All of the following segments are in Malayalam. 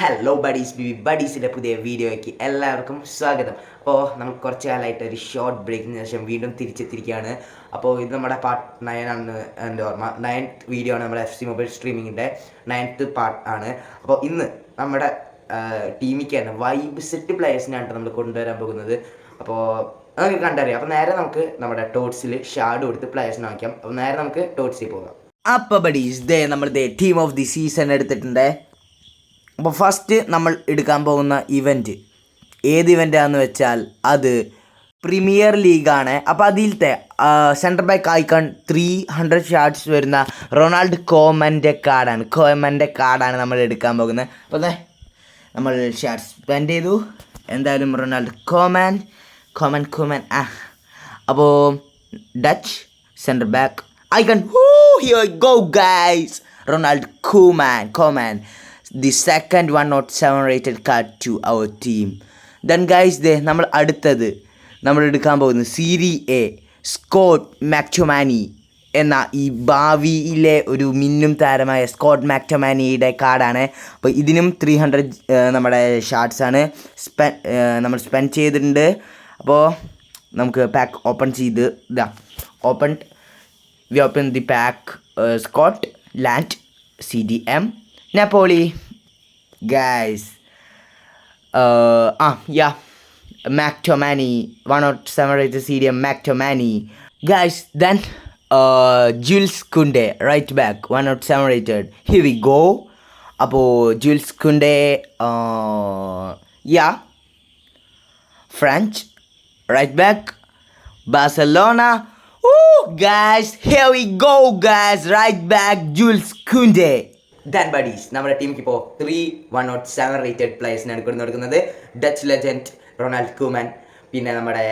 ഹലോ ബഡീസിൻ്റെ പുതിയ വീഡിയോയ്ക്ക് എല്ലാവർക്കും സ്വാഗതം. അപ്പോൾ നമുക്ക് കുറച്ച് കാലമായിട്ട് ഒരു ഷോർട്ട് ബ്രേക്കിന് ശേഷം വീണ്ടും തിരിച്ചെത്തിയിരിക്കുകയാണ്. അപ്പോൾ ഇത് നമ്മുടെ പാർട്ട് 9 ആണെന്ന് എൻ്റെ ഓർമ്മ. 9th വീഡിയോ ആണ് നമ്മുടെ FC മൊബൈൽ സ്ട്രീമിങ്ങിൻ്റെ 9th പാർട്ട് ആണ്. അപ്പോൾ ഇന്ന് നമ്മുടെ ടീമിക്കാണ് വൈബ് സെറ്റ് പ്ലേയേഴ്സിനാണ് നമ്മൾ കൊണ്ടുവരാൻ പോകുന്നത്. അപ്പോൾ നമുക്ക് കണ്ടറിയാം. അപ്പോൾ നേരെ നമുക്ക് നമ്മുടെ ടോട്ട്സിൽ ഷാഡ് കൊടുത്ത് പ്ലേയേഴ്സിനെ വയ്ക്കാം. അപ്പോൾ നേരെ നമുക്ക് ടോട്ട്സിൽ പോകാം. അപ്പോൾ ബഡീസ് നമ്മൾ ടീം ഓഫ് ദി സീസൺ എടുത്തിട്ടുണ്ട്. അപ്പോൾ ഫസ്റ്റ് നമ്മൾ എടുക്കാൻ പോകുന്ന ഇവൻറ്റ് ഏത് ഇവൻ്റാണെന്ന് വെച്ചാൽ അത് പ്രീമിയർ ലീഗാണ്. അപ്പോൾ അതിലത്തെ സെൻറ്റർ ബാക്ക് ഐക്കൺ 300 ഷാർട്സ് വരുന്ന റൊണാൾഡ് കോമൻ്റെ കാർഡാണ് നമ്മൾ എടുക്കാൻ പോകുന്നത്. അപ്പോൾ നമ്മൾ ഷാർട്സ് സ്പെൻഡ് ചെയ്തു. എന്തായാലും റൊണാൾഡ് കോമൻ. അപ്പോൾ Dutch centre back icon go guys Ronald Koeman. The second 107 rated card to our team. Then guys, നമ്മൾ അടുത്തത് നമ്മൾ എടുക്കാൻ പോകുന്നത് സീരി എ സ്കോട്ട് മാക്ടോമാനി എന്ന ഈ ഭാവിയിലെ ഒരു മിന്നും താരമായ സ്കോട്ട് മാക്ടോമാനിയുടെ കാർഡാണ്. അപ്പോൾ ഇതിനും 300 നമ്മുടെ ഷാർട്സാണ് നമ്മൾ സ്പെൻഡ് ചെയ്തിട്ടുണ്ട്. അപ്പോൾ നമുക്ക് പാക്ക് ഓപ്പൺ ചെയ്ത് we open the pack Scotland CDM Napoli, guys. McTominay 107 rated CDM McTominay, guys. Then Jules Koundé right back 107 rated. Here we go. Apo Jules Koundé French right back Barcelona. Guys, here we go, guys. Right back Jules Koundé. Than buddies നമ്മുടെ ടീമിക്ക് ഇപ്പോൾ 107 റേറ്റഡ് പ്ലേയേഴ്സിനാണ് കൊടുക്കുന്നത്. ഡച്ച് ലെജൻഡ് റൊണാൾഡ് കൂമൻ, പിന്നെ നമ്മുടെ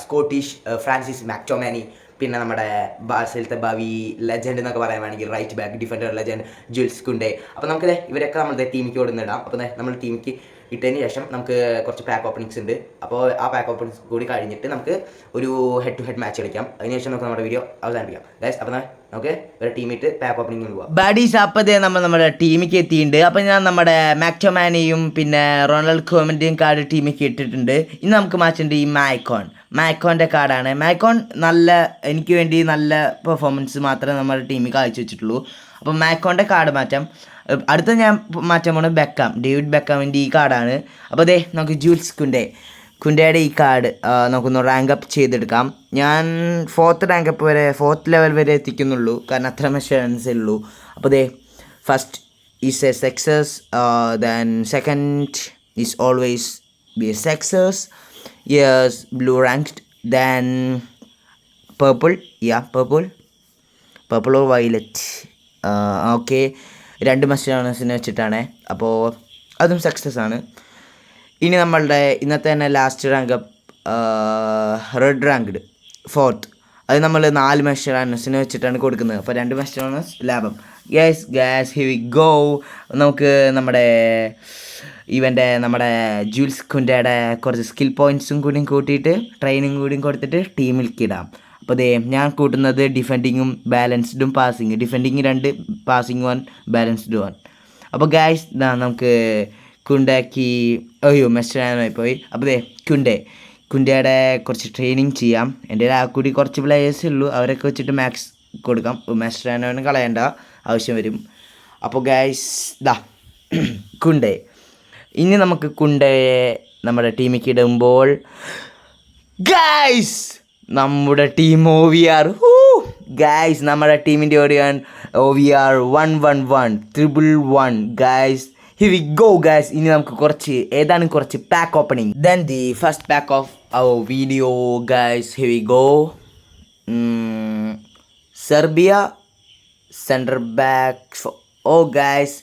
സ്കോട്ടിഷ് ഫ്രാൻസിസ് മാക്ടോമാനി, പിന്നെ നമ്മുടെ ബാഴ്സയിലത്തെ ഭാവി ലെജൻഡ് എന്നൊക്കെ പറയാൻ വേണമെങ്കിൽ റൈറ്റ് ബാക്ക് ഡിഫൻഡർ ലെജൻഡ് ജുൽസ് കുണ്ടേ. അപ്പോൾ നമുക്ക് ഇവരൊക്കെ നമ്മളുടെ ടീമിക്ക് കൊടുന്നിടാം. അപ്പോൾ നമ്മൾ ടീമിക്ക് ഇട്ടതിന് ശേഷം നമുക്ക് കുറച്ച് പാക്ക് ഓപ്പണിങ്സ് ഉണ്ട്. അപ്പോൾ ആ പാക്ക് ഓപ്പണിങ്സ് കൂടി കഴിഞ്ഞിട്ട് നമുക്ക് ഒരു ഹെഡ് ടു ഹെഡ് മാച്ച് കളിക്കാം. അതിനുശേഷം നമുക്ക് നമ്മുടെ വീഡിയോ അവസാനിപ്പിക്കാം ഗൈസ്. അപ്പോൾ നമുക്ക് ഒരു ടീമിട്ട് പാക്ക് ഓപ്പണിംഗ് പോവാം. ബാഡീസ് അപ്പോഴത്തേ നമ്മുടെ ടീമിക്ക് എത്തിയിട്ടുണ്ട്. അപ്പോൾ ഞാൻ നമ്മുടെ മാക്ടോമാനിയും പിന്നെ റൊണാൾഡ് കോമൻ്റെയും കാർഡ് ടീമിക്ക് ഇട്ടിട്ടുണ്ട്. ഇന്ന് നമുക്ക് മാച്ചുണ്ട് ഈ മാക്കോൻ്റെ കാർഡാണ്. മാക്കോൺ എനിക്ക് വേണ്ടി നല്ല പെർഫോമൻസ് മാത്രമേ നമ്മുടെ ടീമിൽ കാഴ്ചവെച്ചിട്ടുള്ളൂ. അപ്പോൾ മാക്കോൻ്റെ കാർഡ് മാറ്റാം. അടുത്ത ഞാൻ മാറ്റാൻ പോകുന്നത് ഡേവിഡ് ബെക്കാമിൻ്റെ ഈ കാർഡാണ്. അപ്പോൾ നമുക്ക് ജൂൽസ് കുണ്ടയുടെ ഈ കാർഡ് നമുക്കൊന്ന് റാങ്ക് അപ്പ് ചെയ്തെടുക്കാം. ഞാൻ 4th ലെവൽ വരെ എത്തിക്കുന്നുള്ളൂ, കാരണം അത്ര മെഷൻസേ ഉള്ളൂ. അപ്പോൾ first is A success, then second is always be A success. Yes, blue ranked, then purple or violet. Okay, 2 മെഷൻസിനെ വെച്ചിട്ടാണ്. അപ്പോൾ അതും സക്സസ് ആണ്. ഇനി നമ്മളുടെ ഇന്നത്തെ തന്നെ last rank up red ranked 4th. അത് നമ്മൾ 4 മെഷറാൻസിന് വെച്ചിട്ടാണ് കൊടുക്കുന്നത്. അപ്പോൾ 2 മെഷറാൻസ് ലാഭം. Gas here we go. നമുക്ക് നമ്മുടെ ജൂൽസ് കുണ്ടയുടെ കുറച്ച് സ്കിൽ പോയിൻറ്റ്സും കൂടി കൂട്ടിയിട്ട് ട്രെയിനിങ് കൂടി കൊടുത്തിട്ട് ടീമിലേക്ക് ഇടാം. അപ്പോൾ ഞാൻ കൂട്ടുന്നത് ഡിഫെൻഡിങ്ങും ബാലൻസ്ഡും പാസിങ്. Defending 2, passing 1, balanced 1. അപ്പോൾ ഗായ്സ് നമുക്ക് കുണ്ടയ്ക്ക് മെസ്റ്ററായി പോയി. അപ്പോൾ കുണ്ടയുടെ കുറച്ച് ട്രെയിനിങ് ചെയ്യാം. എൻ്റെ ആ കൂടി കുറച്ച് പ്ലേയേഴ്സേ ഉള്ളൂ, അവരൊക്കെ വെച്ചിട്ട് മാക്സ് കൊടുക്കാം. മെസ്റ്ററാനോന് കളയേണ്ട ആവശ്യം വരും. അപ്പോൾ ഗായ്സ് കുണ്ടേ. ഇനി നമുക്ക് കുണ്ടയെ നമ്മുടെ ടീമിലേക്ക് ഇടുമ്പോൾ ഗായ്സ് നമ്മുടെ ടീം OVR. ഗായ്സ് നമ്മുടെ ടീമിൻ്റെ OVR 111 guys. Here we go, guys. ഇനി നമുക്ക് കുറച്ച് pack opening. Then the first pack of our video, guys. Here we go. Serbia center back. Guys,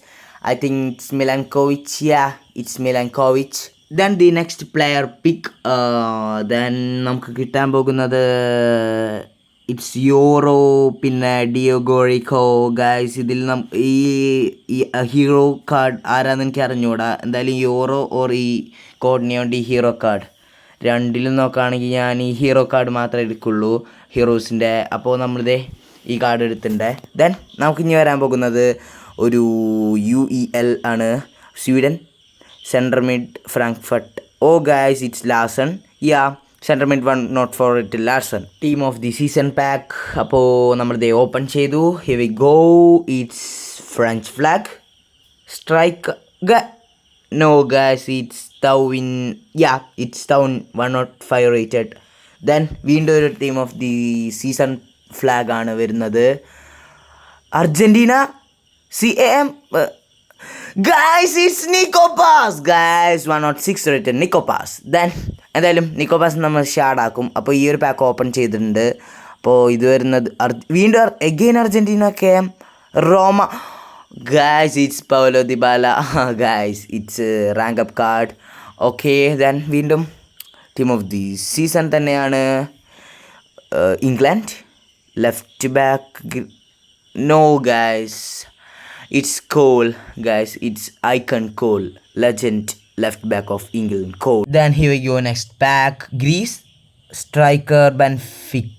I think it's Milankovic. Yeah, it's Milankovic. Then the next player pick. Then നമുക്ക് കിട്ടാൻ പോകുന്നത് ഇറ്റ്സ് യൂറോ, പിന്നെ ഡിയോഗോറിക്കോ. ഗായ്സ് ഇതിൽ ഈ ഹീറോ കാർഡ് ആരാന്ന് എനിക്ക് അറിഞ്ഞൂടാ. എന്തായാലും യൂറോ ഓർ ഈ കോഡിനെയോണ്ട് ഈ ഹീറോ കാർഡ് രണ്ടിലും നോക്കുകയാണെങ്കിൽ ഞാൻ ഈ ഹീറോ കാർഡ് മാത്രമേ എടുക്കുള്ളൂ, ഹീറോസിൻ്റെ. അപ്പോൾ നമ്മളിതേ ഈ കാർഡ് എടുത്തിട്ടുണ്ട്. ദെൻ നമുക്കിനി വരാൻ പോകുന്നത് ഒരു UEL ആണ്. Sweden. Center mid Frankfurt. Oh guys, it's Larsen. Yeah, center mid one not for it Larsen. Team of the season pack. അപ്പോൾ നമ്മൾ ദേ ഓപ്പൺ ചെയ്തു. Here we go. It's French flag. Strike. No guys, it's Tawin. Yeah, it's Town 105 rated. Then വീണ്ടും ഒരു team of the season flag ആണ് വരുന്നത്. Argentina. CAM. Guys, it's Nico Pass. Guys, 106 rated Nico Pass. Then എന്തായാലും നിക്കോ പാസ് നമ്മൾ ഷാർഡാക്കും. അപ്പോൾ ഈ ഒരു പാക്ക് ഓപ്പൺ ചെയ്തിട്ടുണ്ട്. അപ്പോൾ ഇത് വരുന്നത് വീണ്ടും again Argentina KM Roma. Guys, it's Paulo Dybala. Guys, it's rank up card. Okay, then വീണ്ടും ടീം ഓഫ് ദി സീസൺ തന്നെയാണ് England. Left back. No guys, it's Cole. Guys, it's Icon Cole, legend left back of England, Cole. Then here we go, next pack. Greece. Striker Benfica.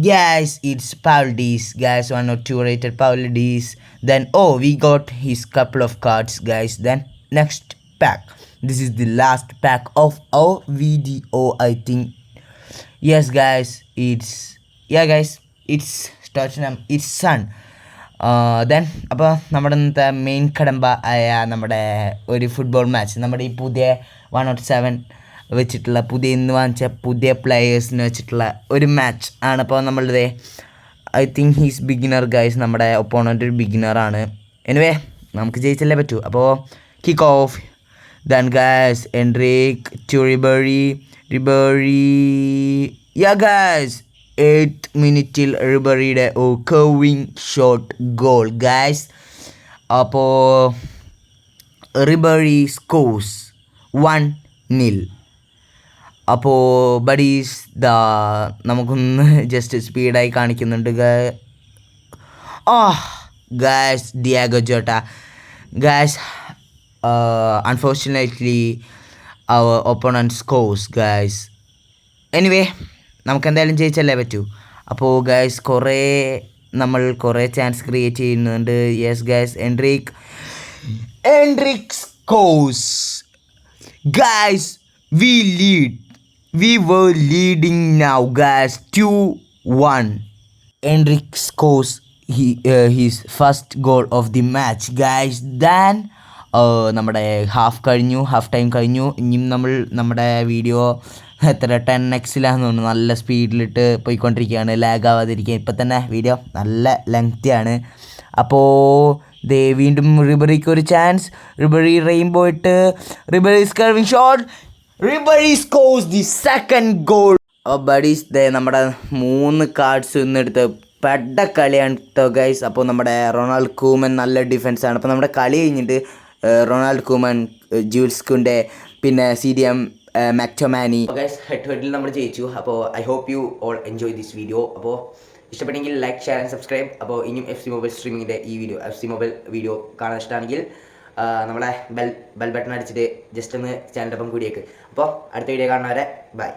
Guys, it's Pavlidis. Guys, 102 rated Pavlidis. Then we got his couple of cards, guys. Then next pack. This is the last pack of our video, I think. Yes guys, it's Tottenham, it's Sun. Then അപ്പോൾ നമ്മുടെ ഇന്നത്തെ മെയിൻ കടമ്പ ആയ നമ്മുടെ ഒരു ഫുട്ബോൾ മാച്ച്, നമ്മുടെ ഈ പുതിയ 107 വെച്ചിട്ടുള്ള ഇന്ന് വാങ്ങിച്ച പുതിയ പ്ലെയേഴ്സിന് വെച്ചിട്ടുള്ള ഒരു മാച്ച് ആണ്. അപ്പോൾ നമ്മളിതേ I think he's beginner guys. നമ്മുടെ ഒപ്പോണൻ്റ് ഒരു ബിഗിനറാണ്. എനിവേ നമുക്ക് ജയിച്ചല്ലേ പറ്റൂ. അപ്പോൾ kick off. Then guys Endrick to Ribery. Yeah guys 8th മിനിറ്റിൽ റിബറിയുടെ കർവിങ് ഷോട്ട് ഗോൾ ഗൈസ്. അപ്പോൾ റിബറി സ്കോർസ് 1-0. അപ്പോൾ ബഡീസ് നമുക്കൊന്ന് ജസ്റ്റ് സ്പീഡായി കാണിക്കുന്നുണ്ട്. Guys Diogo Jota. Guys unfortunately അവർ ഒപ്പോണൻറ്റ് സ്കോർസ് ഗൈസ്. എനിവേ നമുക്ക് എന്തായാലും ജയിച്ചല്ലേ പറ്റൂ. അപ്പോൾ ഗൈസ് നമ്മൾ കുറേ ചാൻസ് ക്രിയേറ്റ് ചെയ്യുന്നുണ്ട്. Yes guys Endrick scores. Guys we were leading now guys 2-1. Enric scores his first goal of the match guys. Then നമ്മുടെ ഹാഫ് ടൈം കഴിഞ്ഞു. ഇനിയും നമ്മുടെ വീഡിയോ എത്ര 10x-ലാന്ന് തോന്നുന്നു, നല്ല സ്പീഡിലിട്ട് പോയിക്കൊണ്ടിരിക്കുകയാണ്, ലാഗ് ആവാതിരിക്കുക. ഇപ്പം തന്നെ വീഡിയോ നല്ല ലെങ്തിയാണ്. അപ്പോൾ വീണ്ടും റിബറിക്ക് ഒരു ചാൻസ്. റിബറി റെയിൻബോ ഇട്ട് Ribery curving shot. Ribery scores the second goal. Buddies നമ്മുടെ 3 കാർഡ്സ് ഇന്നെടുത്ത് പെട്ട കളിയാണ് കേട്ടോ ഗൈസ്. അപ്പോൾ നമ്മുടെ റൊണാൾഡ് കൂമൻ നല്ല ഡിഫൻസാണ്. അപ്പോൾ നമ്മുടെ കളി കഴിഞ്ഞിട്ട് റൊണാൾഡ് കൂമൻ, ജൂൾസ് കുണ്ടെ, പിന്നെ CDM മാക്ടോമാനി ഗൈസ് ഹെഡ് നമ്മൾ ജയിച്ചു. അപ്പോൾ I hope you all enjoy this video. അപ്പോൾ ഇഷ്ടപ്പെട്ടെങ്കിൽ ലൈക്ക്, ഷെയർ ആൻഡ് സബ്സ്ക്രൈബ്. അപ്പോൾ ഇനിയും FC മൊബൈൽ സ്ട്രീമിങ്ങിൻ്റെ ഈ FC മൊബൈൽ വീഡിയോ കാണാൻ ഇഷ്ടമാണെങ്കിൽ നമ്മളെ ബെൽ ബട്ടൺ അടിച്ചിട്ട് ജസ്റ്റ് ഒന്ന് ചാനലിൻ്റെ ഒപ്പം കൂടിയേക്ക്. അപ്പോൾ അടുത്ത വീഡിയോ കാണുന്നവരെ ബൈ.